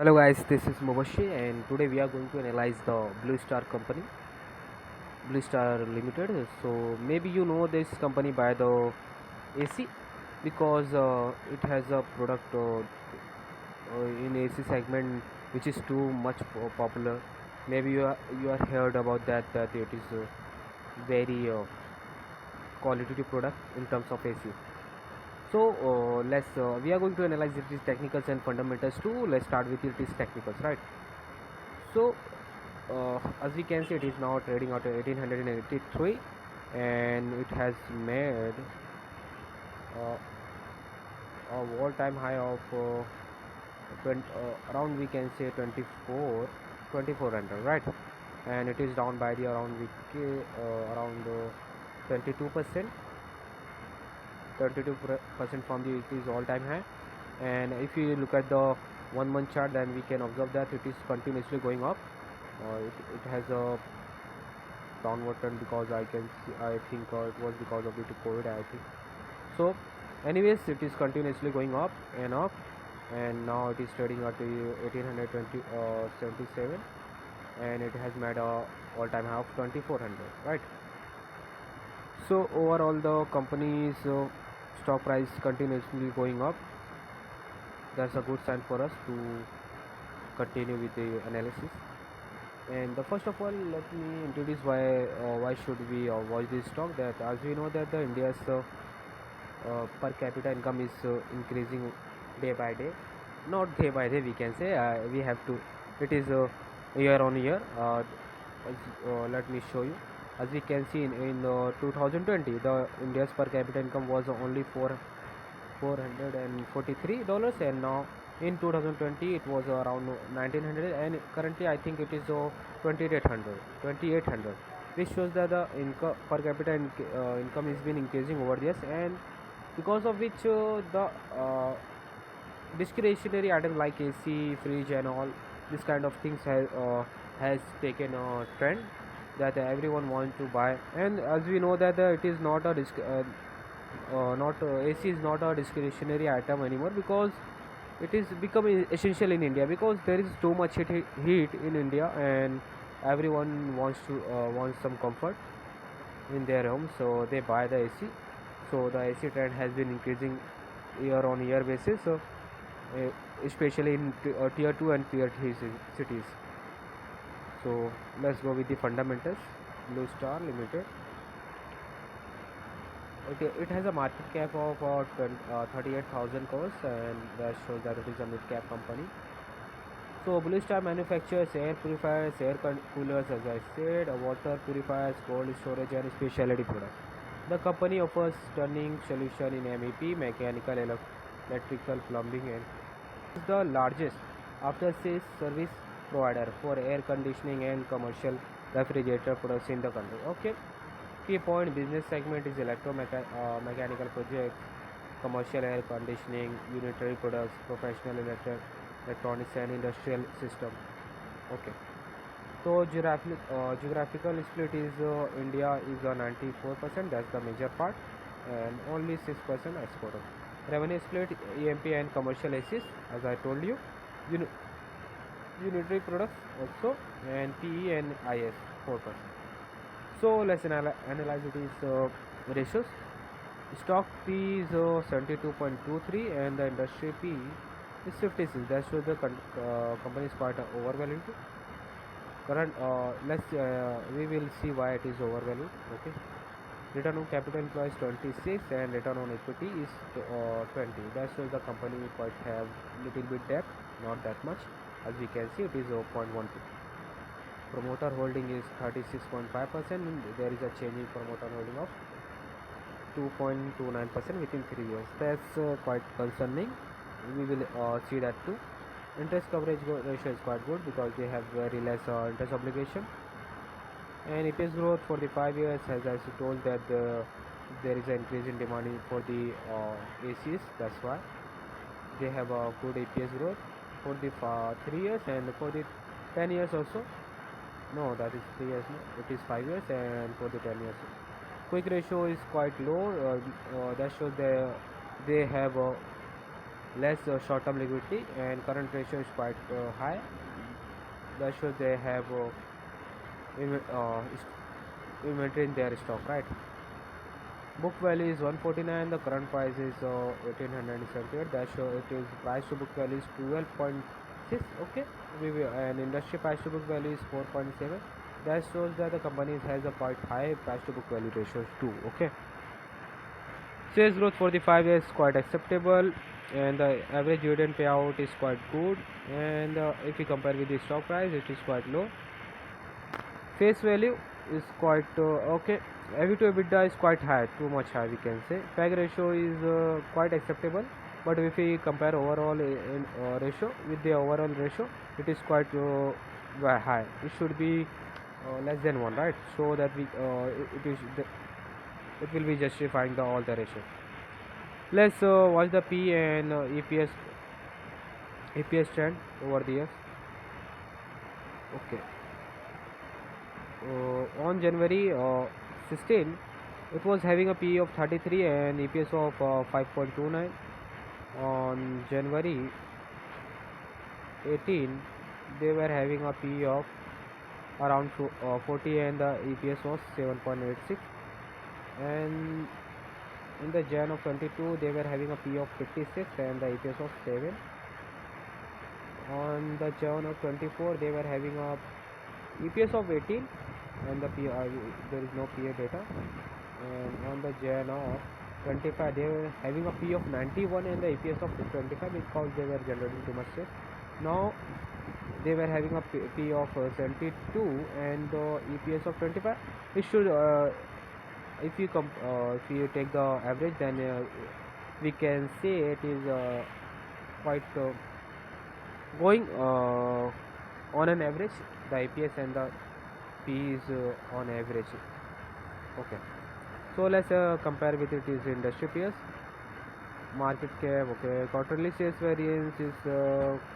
Hello guys, this is Mobashi and today we are going to analyze the Blue Star company, Blue Star Limited. So maybe you know this company by the AC because it has a product in AC segment which is too much popular. Maybe you are heard about that it is very qualitative product in terms of AC. So let's we are going to analyze its technicals and fundamentals too. Let's start with its technicals, right? So as we can see, it is now trading at 1883 and it has made uh, a all-time high of 20, around we can say 2400, right? And it is down by the around around 22%, 22% from the it is all-time high. And if you look at the 1 month chart, then we can observe that it is continuously going up. It has a downward trend because I think it was because of the COVID, I think. So anyways, it is continuously going up, and now it is trading at 1877 and it has made a all-time high of 2400, right? So overall the company's stock price continuously going up. That's a good sign for us to continue with the analysis. And the first of all, let me introduce why should we watch this stock. That as we know that the India's per capita income is increasing day by day, not day by day we can say. We have to, it is year on year. Let me show you. As we can see in 2020, the India's per capita income was only $443, and now in 2020 it was around 1900, and currently I think it is 2800, which shows that the income per capita income is been increasing over the years, and because of which the discretionary items like AC, fridge, and all this kind of things has taken a trend that everyone wants to buy. And as we know that it is not a not AC is not a discretionary item anymore, because it is becoming essential in India, because there is too much heat in India, and everyone wants some comfort in their home, so they buy the AC. So the AC trend has been increasing year on year basis, so uh, especially in tier 2 and tier 3 cities. So let's go with the fundamentals. Blue Star Limited, it has a market cap of 38,000 crores, and that shows that it is a mid cap company. So Blue Star manufactures air purifiers, coolers, as I said, water purifiers, cold storage, and specialty products. The company offers stunning solution in MEP, mechanical, electrical, plumbing, and is the largest after-sales service provider for air conditioning and commercial refrigerator products in the country. Okay. Key point: business segment is mechanical projects, commercial air conditioning, unitary products, professional electronics, and industrial system. Okay. So geographical split is India is 94%. That's the major part, and only 6% exporter. Revenue split: EMP and commercial ACs, as I told you. Uni- Unitary products also, and PE and IS 4%. So let's analyze it is ratios. Stock P is 72.23 and the industry P is 56. That shows the company is quite overvalued. Current let's we will see why it is overvalued. Okay. Return on capital employed is 26 and return on equity is 20. That shows the company quite have little bit debt, not that much. As we can see, it is 0.12. Promoter holding is 36.5%. There is a change in promoter holding of 2.29% within 3 years. That's quite concerning. We will see that too. Interest coverage ratio is quite good because they have very less interest obligation. And EPS growth for the 5 years, as I told that there is an increase in demand for the ACs. That's why they have a good EPS growth for the 3 years, and for the 10 years also. No, that is 3 years. No, it is 5 years, and for the 10 years. Quick ratio is quite low. That shows they have less short-term liquidity, and current ratio is quite high. That shows they have inventory in their stock, right? Book value is 149. The current price is 1878. That show it is price to book value is 12.6. Okay, and industry price to book value is 4.7. That shows that the company has a quite high price to book value ratios too. Okay, sales growth for the 5 years is quite acceptable, and the average dividend payout is quite good. And if you compare with the stock price, it is quite low. Face value is quite okay. EV to EBITDA is quite high, too much high we can say. PEG ratio is quite acceptable, but if we compare overall ratio with the overall ratio, it is quite very high. It should be less than 1, right? So that it will be justifying all the ratio. Let's watch the P and EPS trend over the years. Okay. On January 16, it was having a PE of 33 and EPS of 5.29. On January 18, they were having a PE of around 40 and the EPS was 7.86. And in the Jan of 22, they were having a PE of 56 and the EPS of 7. On the Jan of 24, they were having a EPS of 18 and there is no PA data. And on the Jan of 25, they were having a P of 91 and the EPS of 25 because they were generating too much sales. Now they were having a P of 72 and EPS of 25. It should if you take the average, then we can say it is quite going on an average. The EPS and the P is on average. Okay, so let's compare with it is industry peers. Market cap, okay, quarterly sales variance is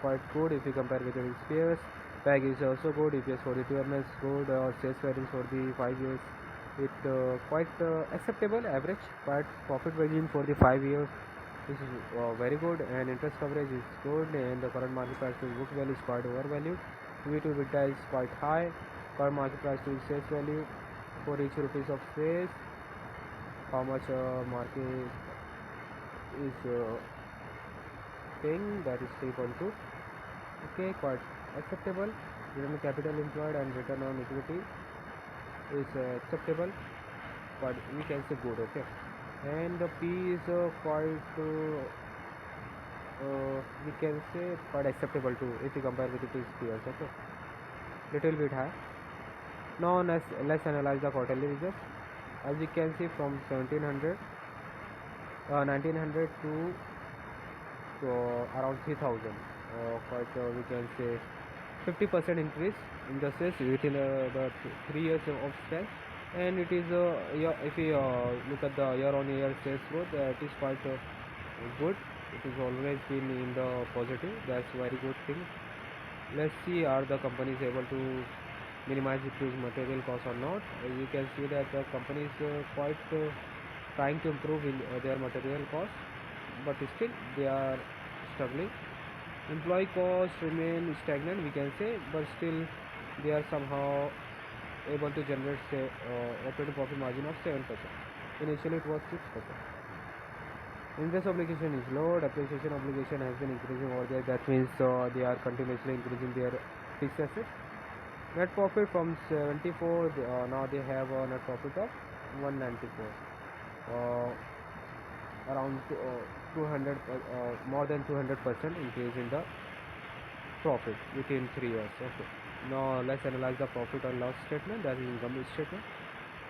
quite good if you compare with its peers. PEG is also good, EPS for the 2 months good, sales variance for the 5 years it quite acceptable average, but profit margin for the 5 years is very good, and interest coverage is good, and the current market price to book value is quite overvalued. EV to EBITDA is quite high. Current market price to sales value for each rupees of sales, how much market is paying, that is 3.2. Okay, quite acceptable. Return on capital employed and return on equity is acceptable, but we can say good. Okay, and the P is quite we can say quite acceptable too if you compare with its peers. Okay, little bit high. Now let's analyze the quarterly results. As you can see, from 1900 to around 3000, quite we can say 50% increase in the sales within the 3 years of span. And it is if you look at the year-on-year sales growth, it is quite good. It is always been in the positive. That's very good thing. Let's see, are the companies able to minimize its material cost or not. You can see that the company is quite trying to improve in their material cost, but still they are struggling. Employee costs remain stagnant, we can say, but still they are somehow able to generate operating profit margin of 7%. Initially it was 6%. Interest obligation is low. Depreciation obligation has been increasing over there. That means they are continuously increasing their fixed assets. Net profit from 74, now they have a net profit of 194. Around 200, more than 200% increase in the profit within 3 years. Okay. Now let's analyze the profit and loss statement, that is income statement.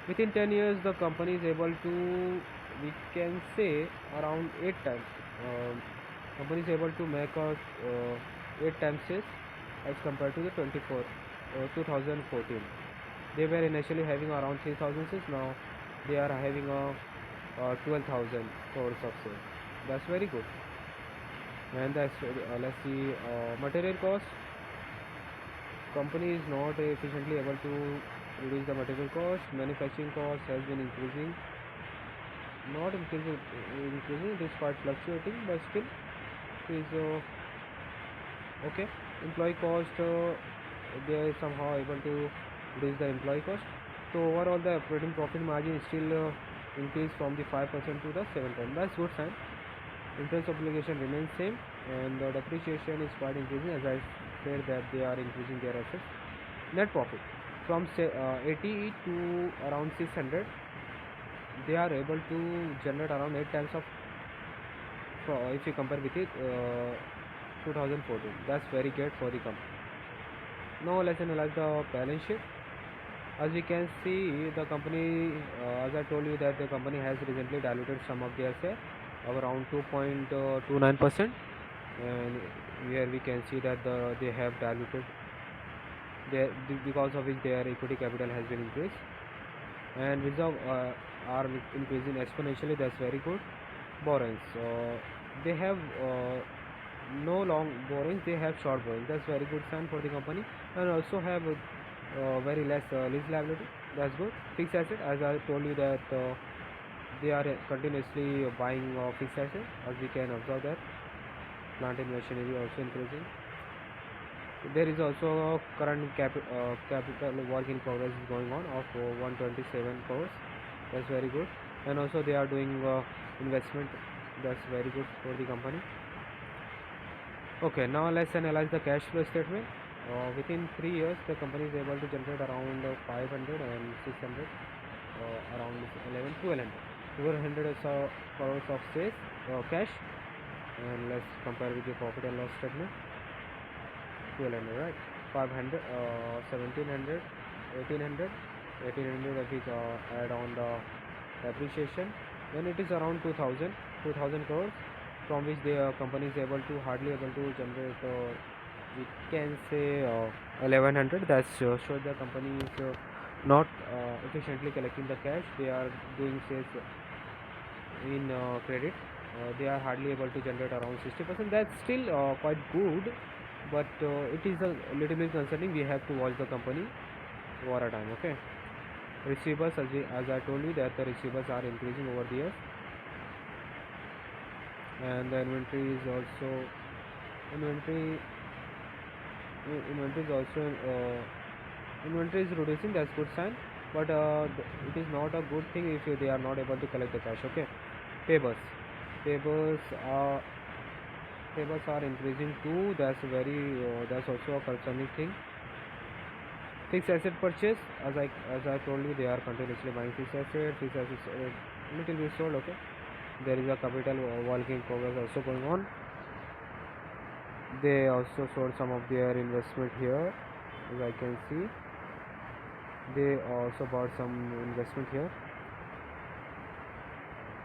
Within 10 years, the company is able to, we can say, around 8 times. Company is able to make a 8 times sales as compared to the 2014. They were initially having around 3000 sales. Now they are having a 12,000 crores of sales. That's very good. And let's see, material cost. Company is not efficiently able to reduce the material cost. Manufacturing cost has been increasing, not increasing, it is quite fluctuating, but still is okay. Employee cost, they are somehow able to reduce the employee cost. So overall the operating profit margin is still increased from the 5% to the 7%. That's good sign. Interest obligation remains same, and the depreciation is quite increasing, as I said that they are increasing their assets. Net profit from say 80 to around 600, they are able to generate around 8 times of if you compare with it 2014. That's very great for the company. Now let's analyze the balance sheet. As we can see, the company, as I told you that the company has recently diluted some of their share of around 2.29%, and here we can see that they have diluted because of which their equity capital has been increased, and reserve are increasing exponentially. That's very good. Borrowings, they have no long borrowings, they have short borrowings. That's very good sign for the company, and also have very less lease liability. That's good. Fixed asset, as I told you that they are continuously buying fixed asset, as we can observe that plant and machinery also increasing. There is also current capital work in progress is going on of 127 crores. That's very good. And also they are doing investment. That's very good for the company. Okay, now let's analyze the cash flow statement. Within 3 years, the company is able to generate around 500 and 600, around 11, 1200 crores of sales cash. And let's compare with the profit and loss statement. 1200, right? 500, 1700, 1800, 1800 if we add on the depreciation, then it is around 2000 crores, from which the company is hardly able to generate we can say 1100. That shows the company is not efficiently collecting the cash. They are doing sales in credit. They are hardly able to generate around 60%. That's still quite good, but it is a little bit concerning. We have to watch the company over a time. Okay. Receivables, as I told you that the receivables are increasing over the years, and the inventory is also inventory is reducing. That's good sign, but it is not a good thing if they are not able to collect the cash. Okay. Payables are increasing too. That's also a concerning thing. Fixed asset purchase, as I told you, they are continuously buying fixed assets. Fixed assets little bit sold. Okay. There is a capital work in progress also going on. They also sold some of their investment here, as I can see. They also bought some investment here.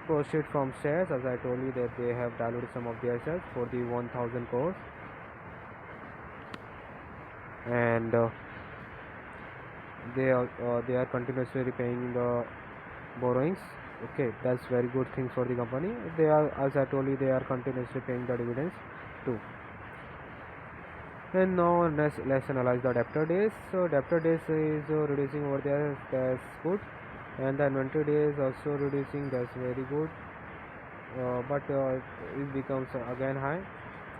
Proceed from shares, as I told you that they have diluted some of their shares for the 1000 crores, and they are continuously repaying the borrowings. Okay, that's very good thing for the company. They are, as I told you, they are continuously paying the dividends too. And now let's analyze the debtor days. So debtor days is reducing over there. That's good. And the inventory days also reducing. That's very good. But it becomes again high.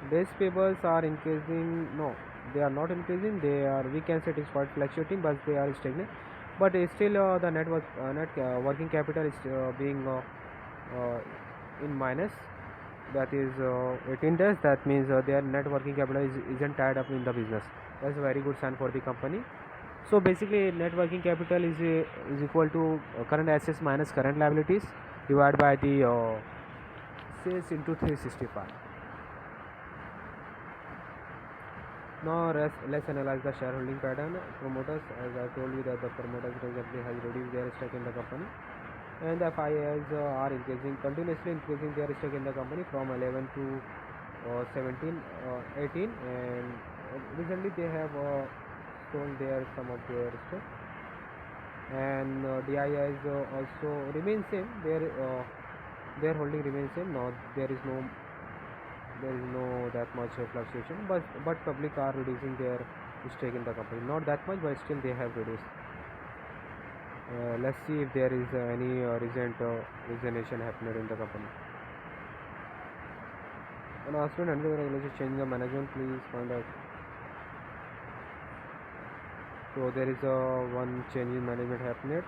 Days payables are increasing. No, they are not increasing. They are, we can say it is quite fluctuating, but they are stagnant. But still the net working capital is being in minus. That is 18 days. That means their net working capital isn't tied up in the business. That's a very good sign for the company. So basically, net working capital is equal to current assets minus current liabilities divided by the sales into 365. Now let's analyze the shareholding pattern. Promoters, as I told you that the promoters recently has reduced their stake in the company, and the FIIs are continuously increasing their stake in the company from 11 to 17, 18, and recently they have sold some of their stake, and DIIs also remain same. Their holding remains same. Now there is no that much fluctuation, but public are reducing their stake in the company, not that much, but still they have reduced. Let's see if there is any recent resignation happening in the company. Announcement under the regulation change the management, please find out. So there is one change in management happened,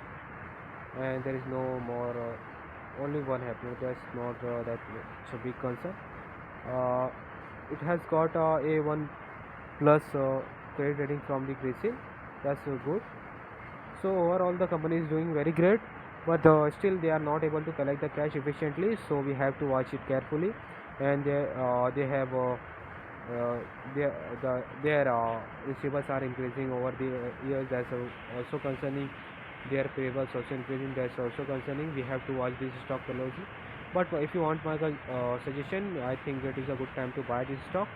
and there is no more only one happening. That's not that much a big concern. Uh, it has got A1 plus credit rating from the CRISIL. That's good. So overall the company is doing very great, but still they are not able to collect the cash efficiently, so we have to watch it carefully. And they have uh, their their receivables are increasing over the years. That's also concerning. Their payables also increasing. That's also concerning. We have to watch this stock closely. But if you want my suggestion, I think it is a good time to buy this stock,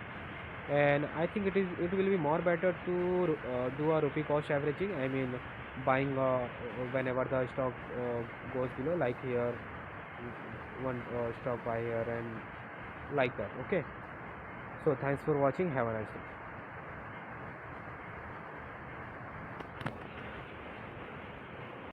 and I think it will be more better to do a rupee cost averaging. I mean, buying whenever the stock goes below, like here, one stock buy here and like that. Okay. So thanks for watching. Have a nice day.